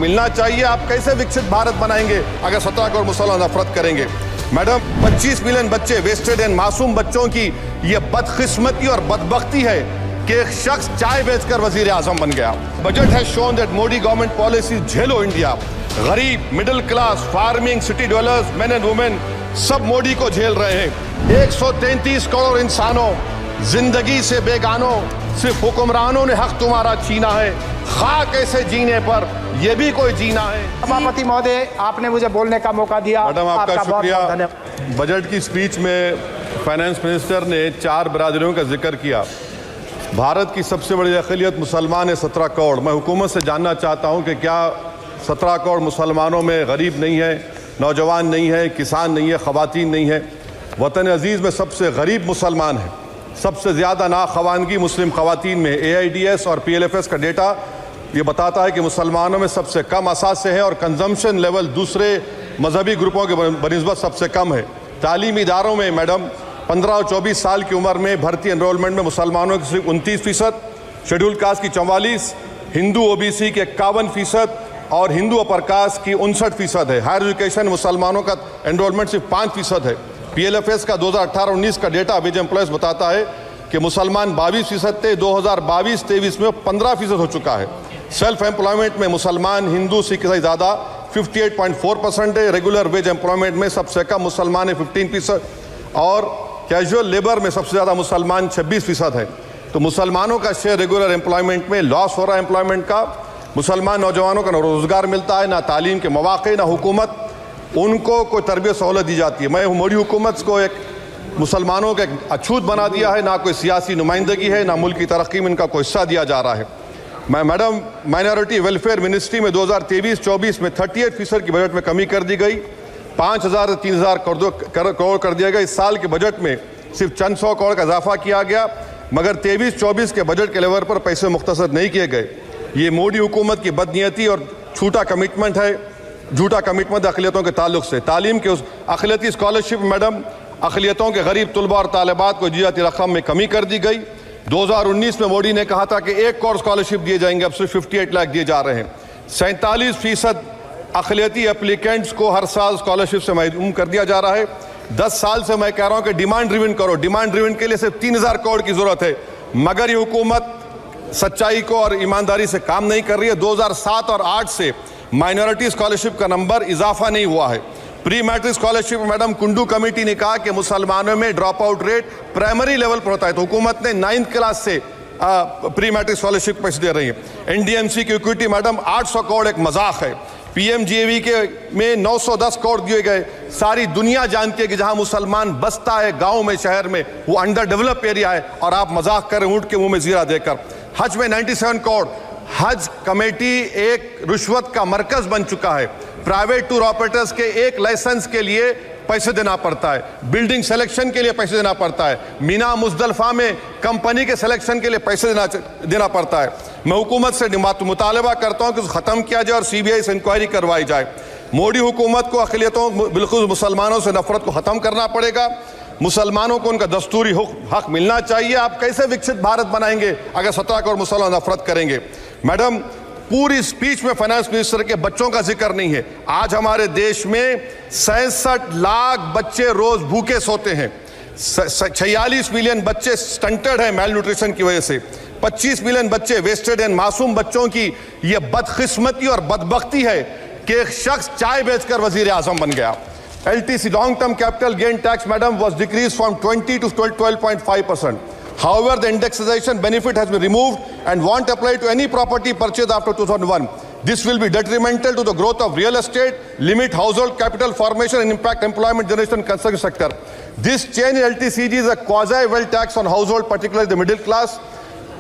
मिलना चाहिए। आप कैसे विकसित भारत बनाएंगे अगर 17 करोड़ मुसलमान नफरत करेंगे? मैडम, 25 मिलियन बच्चे वेस्टेड एंड मासूम बच्चों की ये बदकिस्मती और बदबख्ती है कि एक शख्स चाय बेचकर वजीर आजम बन गया। Budget has shown that Modi government policy झेलो इंडिया। गरीब, middle class, farming, city dwellers, main and women सब मोदी को झेल रहे हैं। 133 करोड़ इंसानों जिंदगी से बेगानों, सिर्फ हुक्मरानों ने हक तुम्हारा छीना है। खाक ऐसे जीने पर यह भी कोई जीना है। सभापति महोदय, आपने मुझे बोलने का मौका दिया। मैडम, आपका शुक्रिया। बहुत धन्यवाद। बजट की स्पीच में फाइनेंस मिनिस्टर ने 4 बरादरियों का जिक्र किया। भारत की सबसे बड़ी अक़लियत मुसलमान है, 17 करोड़। मैं हुकूमत से जानना चाहता हूं कि क्या 17 करोड़ मुसलमानों में गरीब नहीं है, नौजवान नहीं है, किसान नहीं है, ख़वातीन नहीं है? वतन अजीज़ में सबसे गरीब मुसलमान है, सबसे ज़्यादा नाखवानगी मुस्लिम ख़वातीन में। AIDS और PLFS का डेटा ये बताता है कि मुसलमानों में सबसे कम असासे हैं और कंजम्पशन लेवल दूसरे मजहबी ग्रुपों के बनिस्बत सबसे कम है। तालीमी इदारों में मैडम 15 और 24 साल की उम्र में भर्ती एनरोलमेंट में मुसलमानों की सिर्फ 29%, शेड्यूल कास्ट की 44%, हिंदू OBC के 51% और हिंदू अपर कास्ट की 59% है। हायर एजुकेशन मुसलमानों का एनरोलमेंट सिर्फ 5% है। PLFS का 2018-19 का डेटा वेज एम्प्लॉयज बताता है कि मुसलमान 22% थे, 2022-23 में 15% हो चुका है। सेल्फ एम्प्लॉयमेंट में मुसलमान, हिंदू, सिख से ज़्यादा 58.4% है। रेगुलर वेज एम्प्लॉयमेंट में सबसे कम मुसलमान है 15% और कैजुअल लेबर में सबसे ज़्यादा मुसलमान 26% है। तो मुसलमानों का शेयर रेगुलर एम्प्लॉयमेंट में लॉस हो रहा है एम्प्लॉयमेंट का। मुसलमान नौजवानों का ना रोज़गार मिलता है, ना तालीम के मौक़े, ना हुकूमत उनको कोई तरबियत सहूलत दी जाती है। मैं मोदी हुकूमत को एक मुसलमानों का एक अछूत बना दिया है, ना कोई सियासी नुमाइंदगी है, ना मुल्क की तरक्की में इनका कोई हिस्सा दिया जा रहा है। मैं मैडम, माइनॉरिटी वेलफेयर मिनिस्ट्री में 2023-24 में 38% की बजट में कमी कर दी गई। 5,000 से 3,000 करोड़ कर दिया गया। इस साल के बजट में सिर्फ चंद 100 करोड़ का इजाफा किया गया, मगर 23-24 के बजट के लेवल पर पैसे मुख्तसर नहीं किए गए। ये मोदी हुकूमत की बदनीयती और झूठा कमिटमेंट है, झूठा कमिटमेंट अक़लियतों के ताल्लुक से। तालीम के उस अक़लियती स्कॉलरशिप मैडम, अक़लियतों के गरीब तलबा और तालिबात को दी जाती रकम में कमी कर दी गई। 2019 में मोदी ने कहा था कि 1 करोड़ स्कॉलरशिप दिए जाएंगे, अब सिर्फ 58 लाख दिए जा रहे हैं। 47% अक़लियती एप्लीकेंट्स को हर साल स्कॉलरशिप से महरूम कर दिया जा रहा है। 10 साल से मैं कह रहा हूँ कि डिमांड ड्रिवन करो। डिमांड ड्रिवन के लिए सिर्फ 3,000 करोड़ की ज़रूरत है, मगर ये हुकूमत सच्चाई को और ईमानदारी से काम नहीं कर रही है। 2007 और 8 से माइनॉरिटी स्कॉलरशिप का नंबर इजाफा नहीं हुआ है। Pre matric scholarship madam, Kundu committee ने कहा कि मुसलमानों में drop out rate primary level पर होता है, तो हुकूमत ने 9th क्लास से प्री मैट्रिक स्कॉलरशिप पैसे दे रही है। NDMC की इक्विटी मैडम 800 करोड़ एक मजाक है। PMGAV के में 910 करोड़ दिए गए। सारी दुनिया जानती है कि जहां मुसलमान बसता है गाँव में, शहर में, वो अंडर डेवलप एरिया है, और आप मजाक करें ऊँट के मुंह में जीरा देकर। हज में 97 करोड़। हज कमेटी एक रिश्वत का मरकज बन चुका है। प्राइवेट टूर ऑपरेटर्स के एक लाइसेंस के लिए पैसे देना पड़ता है, बिल्डिंग सिलेक्शन के लिए पैसे देना पड़ता है, मीना मुजदलफा में कंपनी के सिलेक्शन के लिए पैसे देना पड़ता है। मैं हुकूमत से मुतालबा करता हूं कि ख़त्म किया जाए और CBI से इंक्वायरी करवाई जाए। मोदी हुकूमत को अक़लियतों, बिल्कुल मुसलमानों से नफरत को ख़त्म करना पड़ेगा। मुसलमानों को उनका दस्तूरी हक मिलना चाहिए। आप कैसे विकसित भारत बनाएंगे अगर 17 करोड़ मुसलमान नफरत करेंगे? मैडम, पूरी स्पीच में फाइनेंस मिनिस्टर के बच्चों का जिक्र नहीं है। आज हमारे देश में 66 लाख बच्चे रोज भूखे सोते हैं। 46 मिलियन बच्चे स्टंटेड हैं मेल न्यूट्रिशन की वजह से। 25 मिलियन बच्चे वेस्टेड एंड मासूम बच्चों की यह बदकिस्मती और बदबख्ती है कि एक शख्स चाय बेचकर वजीर आजम बन गया। LTC, long term capital gain tax madam, was decreased from 20 to 12.5%. However, the indexation benefit has been removed and won't apply to any property purchased after 2001. This will be detrimental to the growth of real estate, limit household capital formation and impact employment generation in construction sector. This change in LTCG is a quasi-wealth tax on household, particularly the middle class.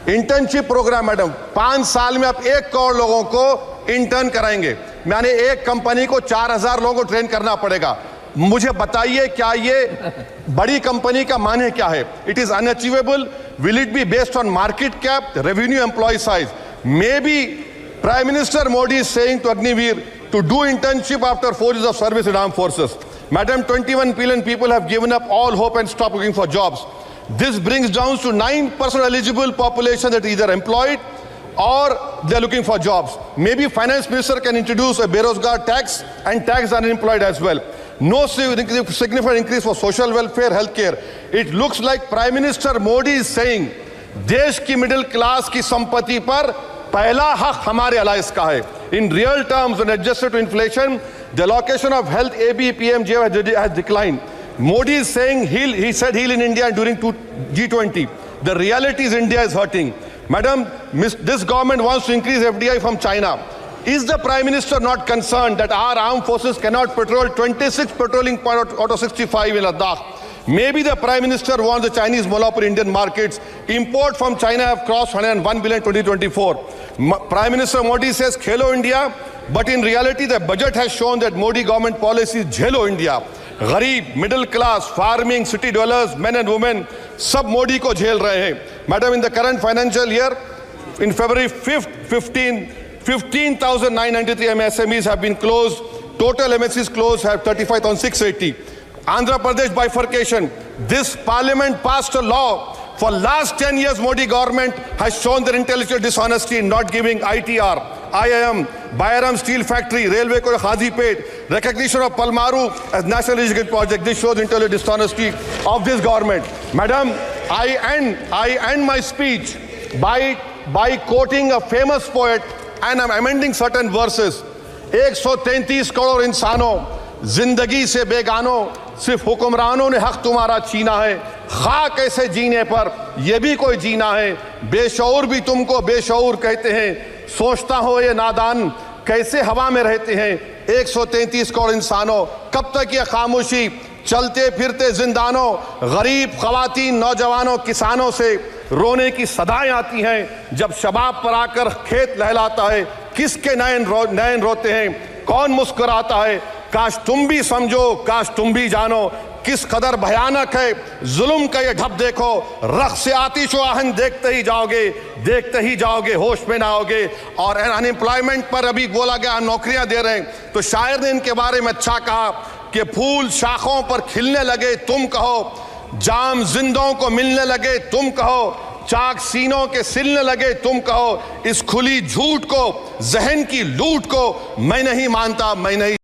Internship programme madam, 5 साल में आप 1 करोड़ लोगों को intern कराएंगे, यानी एक company को 4,000 लोगों को ट्रेन करना पड़ेगा। मुझे बताइए, क्या ये बड़ी कंपनी का माने क्या है? It is unachievable. Will it be based on market cap, revenue, employ size? May be prime minister Modi is saying to Agniveer to do internship after 4 years of service in armed forces. Madam, 21 billion people have given up all hope and stopped looking for jobs. This brings down to 9% eligible population that is either employed or they're looking for jobs. Maybe finance minister can introduce a Berozgar tax and tax unemployed as well. No significant increase for social welfare, healthcare. It looks like Prime Minister Modi is saying, देश की middle class की संपत्ति पर पहला हक हमारे alliance का है. In real terms, when adjusted to inflation, the allocation of health ABPMJ has declined. Modi is saying he said heal in India during G20. The reality is India is hurting. Madam, this government wants to increase FDI from China. Is the Prime Minister not concerned that our armed forces cannot patrol 26 patrolling points out of 65 in Ladakh? Maybe the Prime Minister wants the Chinese monopoly Indian markets. Import from China have crossed 101 billion 2024. Prime Minister Modi says Khelo India, but in reality the budget has shown that Modi government policy is Jhelo India. गरीब, middle class, farming, city dwellers, men and women, सब मोदी को झेल रहे हैं. Madam, in the current financial year, in February 5th, 15,993 MSMEs have been closed. Total MSCs closed have 35,680. Andhra Pradesh bifurcation. This parliament passed a law. For last 10 years, Modi government has shown their intellectual dishonesty in not giving ITR, IIM, Bayaram Steel Factory, Railway ko Khazipet, recognition of Palmaru as National Education Project. This shows intellectual dishonesty of this government. Madam, I end my speech by quoting a famous poet, and I'm amending certain verses. 133 crore इंसानों, जिंदगी से बेगानों, सिर्फ हुक्मरानों ने हक तुम्हारा छीना है. खाक ऐसे जीने पर ये भी कोई जीना है. बेशऊर भी तुमको बेशऊर कहते हैं. सोचता हो ये नादान कैसे हवा में रहते हैं. 133 करोड़ इंसानों, कब तक ये खामोशी? चलते फिरते जिंदानों, गरीब खवातीन, नौजवानों, किसानों से रोने की सदाएं आती हैं. जब शबाब पर आकर खेत लहलाता है, किसके नयन रोते हैं, कौन मुस्कुराता है? काश तुम भी समझो, काश तुम भी जानो किस कदर भयानक है जुल्म का ये ढप. देखो रख से आतिश व आहन देखते ही जाओगे, होश में ना आओगे. और अनएम्प्लॉयमेंट पर अभी बोला गया नौकरियां दे रहे हैं, तो शायर ने इनके बारे में अच्छा कहा कि फूल शाखों पर खिलने लगे तुम कहो, जाम जिंदों को मिलने लगे तुम कहो, चाक सीनों के सिलने लगे तुम कहो. इस खुली झूठ को, जहन की लूट को मैं नहीं मानता, मैं नहीं